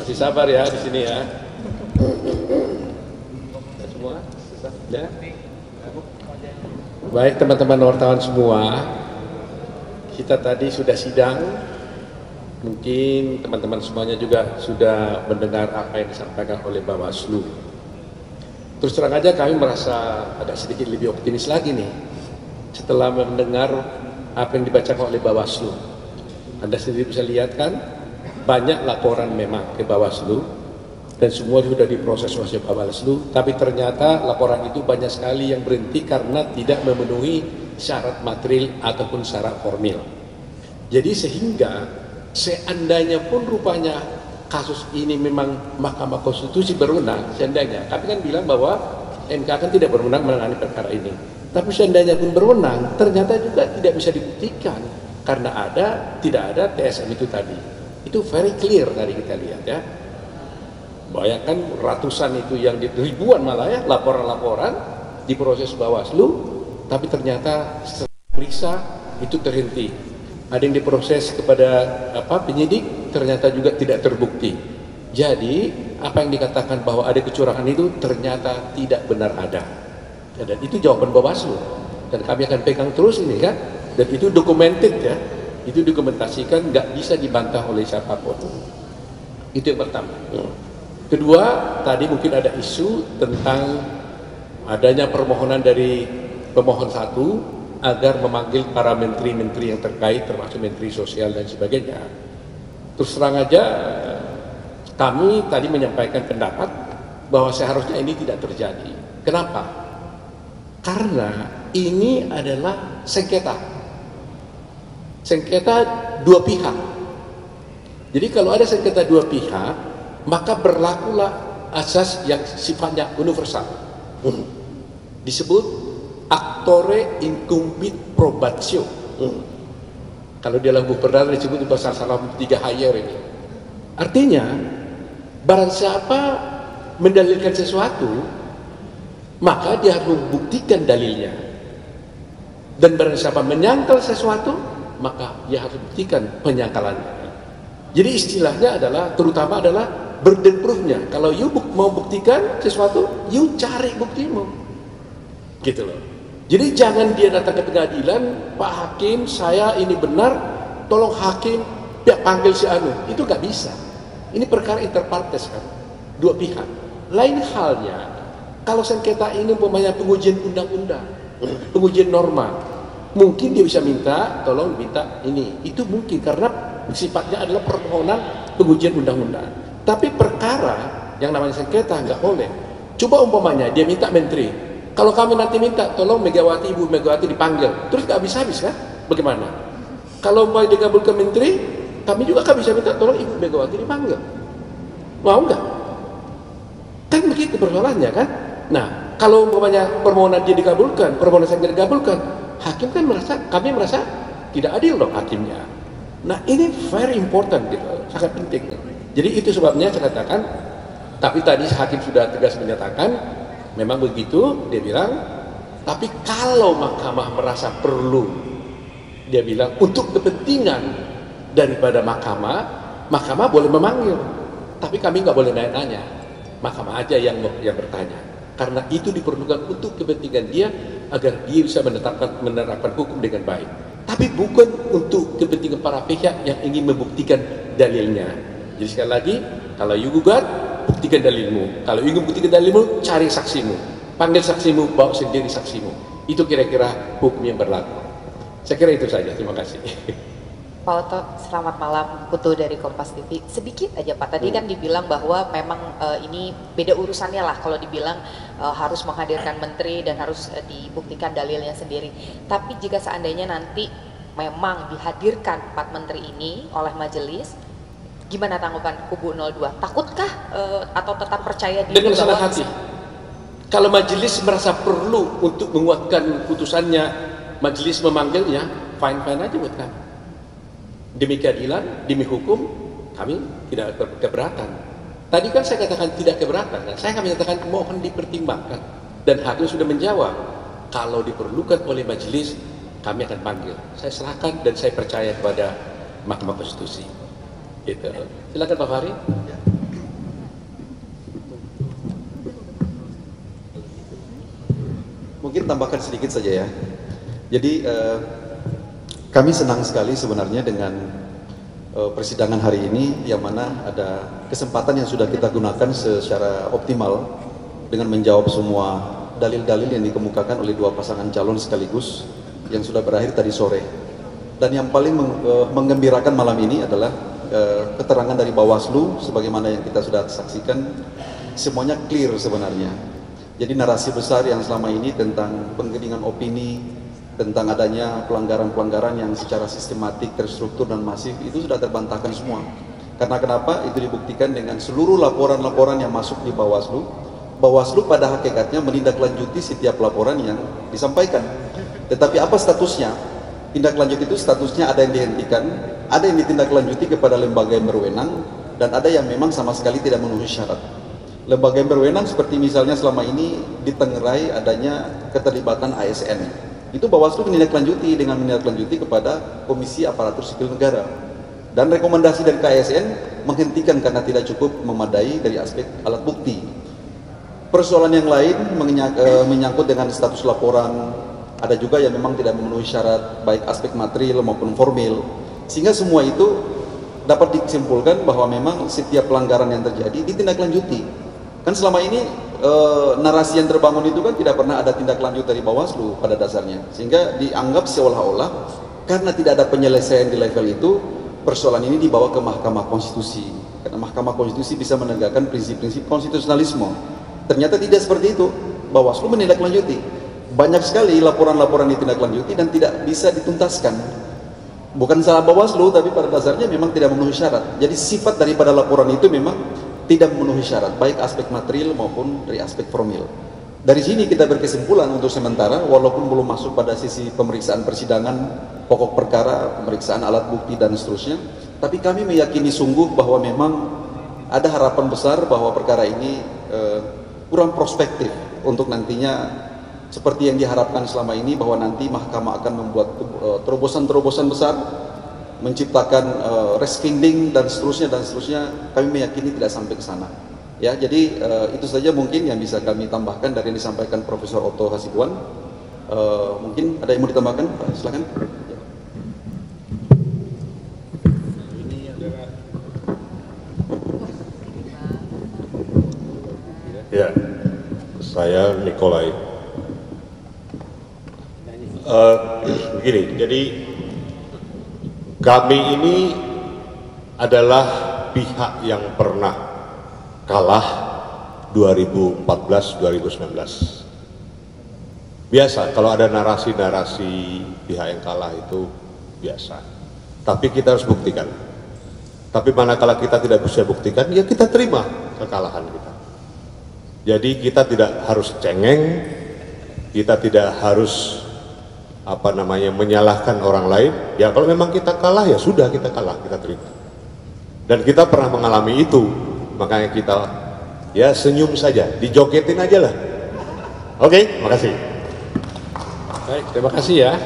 Masih sabar ya di sini ya. Semua? Ya? Baik teman-teman wartawan semua, kita tadi sudah sidang. Mungkin teman-teman semuanya juga sudah mendengar apa yang disampaikan oleh Bawaslu. Terus terang aja kami merasa agak sedikit lebih optimis lagi nih setelah mendengar apa yang dibacakan oleh Bawaslu. Anda sendiri bisa lihat kan, banyak laporan memang ke Bawaslu dan semua sudah diproses oleh Bawaslu, tapi ternyata laporan itu banyak sekali yang berhenti karena tidak memenuhi syarat material ataupun syarat formil. Jadi sehingga seandainya pun rupanya kasus ini memang Mahkamah Konstitusi berwenang, seandainya, kami kan bilang bahwa MK kan tidak berwenang menangani perkara ini. Tapi seandainya pun berwenang, ternyata juga tidak bisa dibuktikan karena tidak ada TSM itu tadi. Itu very clear tadi kita lihat ya. Bayangkan ratusan itu yang ribuan malah ya laporan-laporan diproses Bawaslu, tapi ternyata setelah periksa itu terhenti. Ada yang diproses kepada penyidik, ternyata juga tidak terbukti. Jadi apa yang dikatakan bahwa ada kecurangan itu ternyata tidak benar ada. Dan itu jawaban Bawaslu. Dan kami akan pegang terus ini kan. Dan itu documented ya. Itu dokumentasikan, nggak bisa dibantah oleh siapapun. Itu yang pertama. Kedua, tadi mungkin ada isu tentang adanya permohonan dari pemohon satu agar memanggil para menteri-menteri yang terkait, termasuk menteri sosial dan sebagainya. Terus terang aja, kami tadi menyampaikan pendapat bahwa seharusnya ini tidak terjadi. Kenapa? Karena ini adalah sengketa. Sengketa dua pihak. Jadi kalau ada sengketa dua pihak, maka berlakulah asas yang sifatnya universal. Disebut actore incumbit probatio. Kalau di dalam buku perdata disebut di pasal 3 hayer ini. Artinya, barang siapa mendalilkan sesuatu, maka dia harus membuktikan dalilnya. Dan barang siapa menyangkal sesuatu, maka dia harus buktikan penyangkalannya. Jadi istilahnya adalah, terutama adalah burden proof-nya. Kalau you mau buktikan sesuatu, you cari buktimu. Gitu loh. Jadi jangan dia datang ke pengadilan, Pak Hakim, saya ini benar, tolong Hakim panggil si Anu. Itu nggak bisa. Ini perkara interpartes kan, dua pihak. Lain halnya, kalau sengketa ini umpamanya pengujian undang-undang, pengujian norma, mungkin dia bisa minta, tolong minta ini. Itu mungkin karena sifatnya adalah permohonan pengujian undang-undang. Tapi perkara yang namanya sengketa nggak boleh. Coba umpamanya dia minta menteri, kalau kami nanti minta tolong Megawati, Ibu Megawati dipanggil, terus nggak habis-habis kan? Bagaimana? Kalau mau dikabulkan menteri, kami juga kan bisa minta tolong Ibu Megawati dipanggil. Mau nggak? Kan begitu persoalannya kan? Nah, kalau umpamanya permohonan dia dikabulkan, permohonan saya dikabulkan, hakim kan kami merasa tidak adil dong hakimnya. Nah ini very important gitu, sangat penting. Jadi itu sebabnya saya katakan, tapi tadi hakim sudah tegas menyatakan, memang begitu, dia bilang, tapi kalau mahkamah merasa perlu, dia bilang, untuk kepentingan daripada mahkamah boleh memanggil, tapi kami nggak boleh nanya-nanya, mahkamah aja yang bertanya. Karena itu diperlukan untuk kepentingan dia, agar dia bisa menerapkan hukum dengan baik. Tapi bukan untuk kepentingan para pihak yang ingin membuktikan dalilnya. Jadi sekali lagi, kalau you gugat, buktikan dalilmu. Kalau ingin buktikan dalilmu, cari saksimu. Panggil saksimu, bawa sendiri saksimu. Itu kira-kira hukum yang berlaku. Saya kira itu saja, terima kasih. Pak Oto, selamat malam, Putu dari Kompas TV. Sedikit aja Pak, tadi kan dibilang bahwa memang ini beda urusannya lah kalau dibilang harus menghadirkan menteri dan harus dibuktikan dalilnya sendiri. Tapi jika seandainya nanti memang dihadirkan 4 menteri ini oleh majelis, gimana tanggapan kubu 02? Takutkah atau tetap percaya diri? Dengan senang hati. Kalau majelis merasa perlu untuk menguatkan putusannya, majelis memanggilnya, fine-fine aja buat kami. Demi keadilan, demi hukum, kami tidak keberatan. Tadi kan saya katakan tidak keberatan, kan? Saya akan menyatakan mohon dipertimbangkan. Dan hakim sudah menjawab, kalau diperlukan oleh majelis, kami akan panggil. Saya serahkan dan saya percaya kepada Mahkamah Konstitusi. Gitu. Silakan Pak Fahri. Mungkin tambahkan sedikit saja ya. Jadi kami senang sekali sebenarnya dengan persidangan hari ini, yang mana ada kesempatan yang sudah kita gunakan secara optimal dengan menjawab semua dalil-dalil yang dikemukakan oleh dua pasangan calon sekaligus yang sudah berakhir tadi sore. Dan yang paling menggembirakan malam ini adalah keterangan dari Bawaslu, sebagaimana yang kita sudah saksikan, semuanya clear sebenarnya. Jadi narasi besar yang selama ini tentang penggiringan opini, tentang adanya pelanggaran-pelanggaran yang secara sistematik, terstruktur dan masif, itu sudah terbantahkan semua. Karena kenapa? Itu dibuktikan dengan seluruh laporan-laporan yang masuk di Bawaslu. Bawaslu pada hakikatnya menindaklanjuti setiap laporan yang disampaikan. Tetapi apa statusnya? Tindak lanjut itu statusnya ada yang dihentikan, ada yang ditindaklanjuti kepada lembaga yang berwenang, dan ada yang memang sama sekali tidak memenuhi syarat. Lembaga yang berwenang seperti misalnya selama ini ditengerai adanya keterlibatan ASN. Itu Bawaslu menindaklanjuti dengan menindaklanjuti kepada Komisi Aparatur Sipil Negara. Dan rekomendasi dari KSN menghentikan karena tidak cukup memadai dari aspek alat bukti. Persoalan yang lain menyangkut dengan status laporan, ada juga yang memang tidak memenuhi syarat baik aspek material maupun formil, sehingga semua itu dapat disimpulkan bahwa memang setiap pelanggaran yang terjadi ditindaklanjuti. Kan selama ini narasi yang terbangun itu kan tidak pernah ada tindak lanjut dari Bawaslu pada dasarnya, sehingga dianggap seolah-olah karena tidak ada penyelesaian di level itu, persoalan ini dibawa ke Mahkamah Konstitusi, karena Mahkamah Konstitusi bisa menegakkan prinsip-prinsip konstitusionalisme. Ternyata tidak seperti itu. Bawaslu menindaklanjuti. Banyak sekali laporan-laporan ditindaklanjuti dan tidak bisa dituntaskan. Bukan salah Bawaslu, tapi pada dasarnya memang tidak memenuhi syarat. Jadi sifat daripada laporan itu memang tidak memenuhi syarat, baik aspek material maupun dari aspek formil. Dari sini kita berkesimpulan untuk sementara, walaupun belum masuk pada sisi pemeriksaan persidangan, pokok perkara, pemeriksaan alat bukti dan seterusnya, tapi kami meyakini sungguh bahwa memang ada harapan besar bahwa perkara ini kurang prospektif untuk nantinya seperti yang diharapkan selama ini, bahwa nanti mahkamah akan membuat terobosan-terobosan besar, menciptakan rescinding dan seterusnya, kami meyakini tidak sampai ke sana. Ya, jadi itu saja mungkin yang bisa kami tambahkan dari yang disampaikan Profesor Otto Hasibuan. Mungkin ada yang mau ditambahkan, Pak? Silakan. Ya, saya Nikolai. Begini, jadi kami ini adalah pihak yang pernah kalah 2014-2019. Biasa, kalau ada narasi-narasi pihak yang kalah itu biasa. Tapi kita harus buktikan. Tapi manakala kita tidak bisa buktikan, ya kita terima kekalahan kita. Jadi kita tidak harus cengeng, kita tidak harus menyalahkan orang lain. Ya kalau memang kita kalah, ya sudah kita kalah, kita terima. Dan kita pernah mengalami itu, makanya kita ya senyum saja, dijogetin aja lah. Oke, makasih. Baik, terima kasih ya.